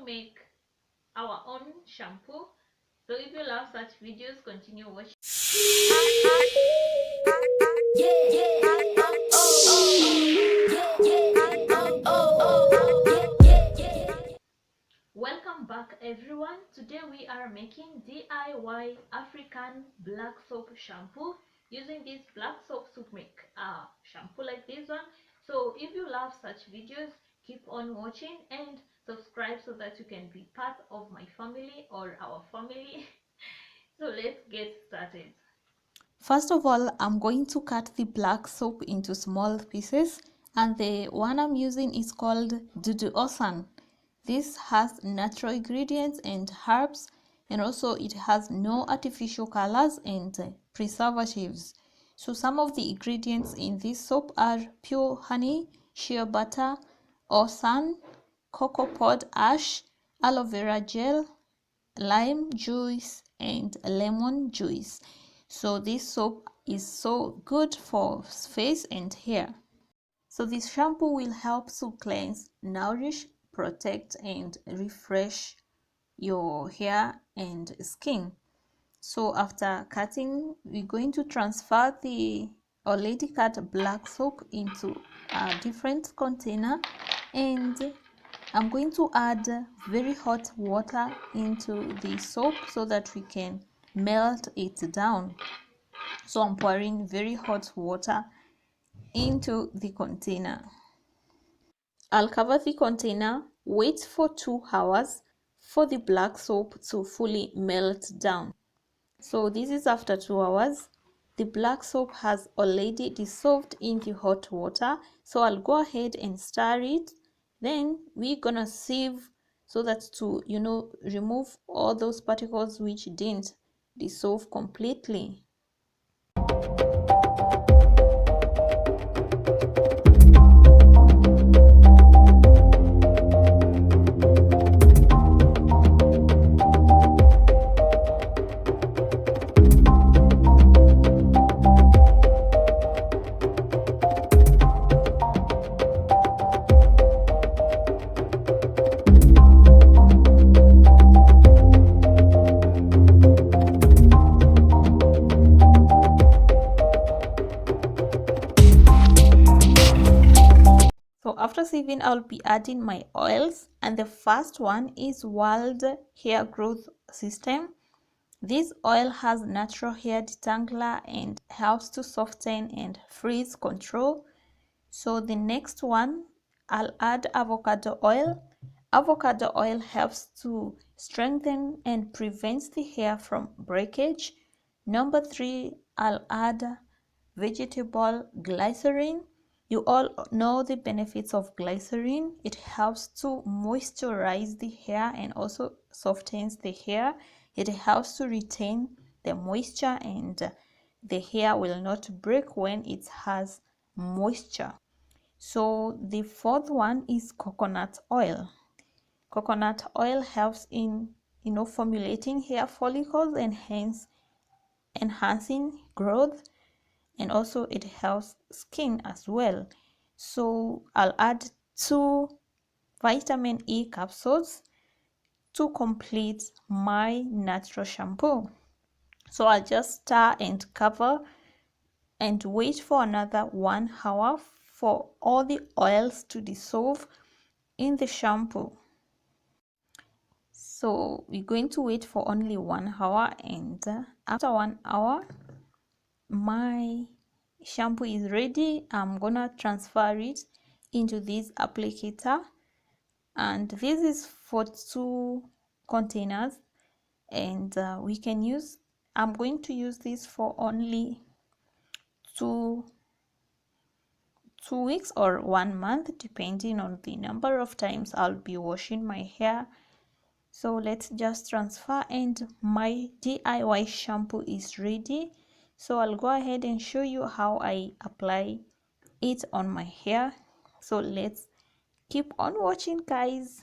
make our own shampoo. So if you love such videos, continue watching. Welcome back everyone. Today we are making DIY African black soap shampoo using this black soap to make a shampoo like this one. So if you love such videos, keep on watching and subscribe so that you can be part of my family or our family. So let's get started. First of all, I'm going to cut the black soap into small pieces, and the one I'm using is called DUDU OSUN. This has natural ingredients and herbs, and also it has no artificial colors and preservatives. So some of the ingredients in this soap are pure honey, shea butter, OSUN, cocoa pod ash, aloe vera gel, lime juice, and lemon juice. So this soap is so good for face and hair. So this shampoo will help to cleanse, nourish, protect, and refresh your hair and skin. So after cutting, we're going to transfer the already cut black soap into a different container, and I'm going to add very hot water into the soap so that we can melt it down. So I'm pouring very hot water into the container. I'll cover the container, wait for 2 hours for the black soap to fully melt down. So this is after 2 hours. The black soap has already dissolved in the hot water, so I'll go ahead and stir it. Then we're gonna sieve so that to remove all those particles which didn't dissolve completely. So after sieving, I'll be adding my oils, and the first one is Wild Hair Growth System. This oil has natural hair detangler and helps to soften and frizz control. So the next one, I'll add avocado oil. Avocado oil helps to strengthen and prevents the hair from breakage. Number 3, I'll add vegetable glycerine. You all know the benefits of glycerine. It helps to moisturize the hair and also softens the hair. It helps to retain the moisture, and the hair will not break when it has moisture. So the fourth one is coconut oil. Coconut oil helps in formulating hair follicles and hence enhancing growth, and also it helps skin as well. So I'll add 2 vitamin E capsules to complete my natural shampoo. So I'll just stir and cover and wait for another 1 hour for all the oils to dissolve in the shampoo. So we're going to wait for only 1 hour, and after 1 hour my shampoo is ready. I'm gonna transfer it into this applicator, and this is for 2 containers, and I'm going to use this for only 2 weeks or 1 month, depending on the number of times I'll be washing my hair. So let's just transfer, and my DIY shampoo is ready. So I'll go ahead and show you how I apply it on my hair. So let's keep on watching, guys.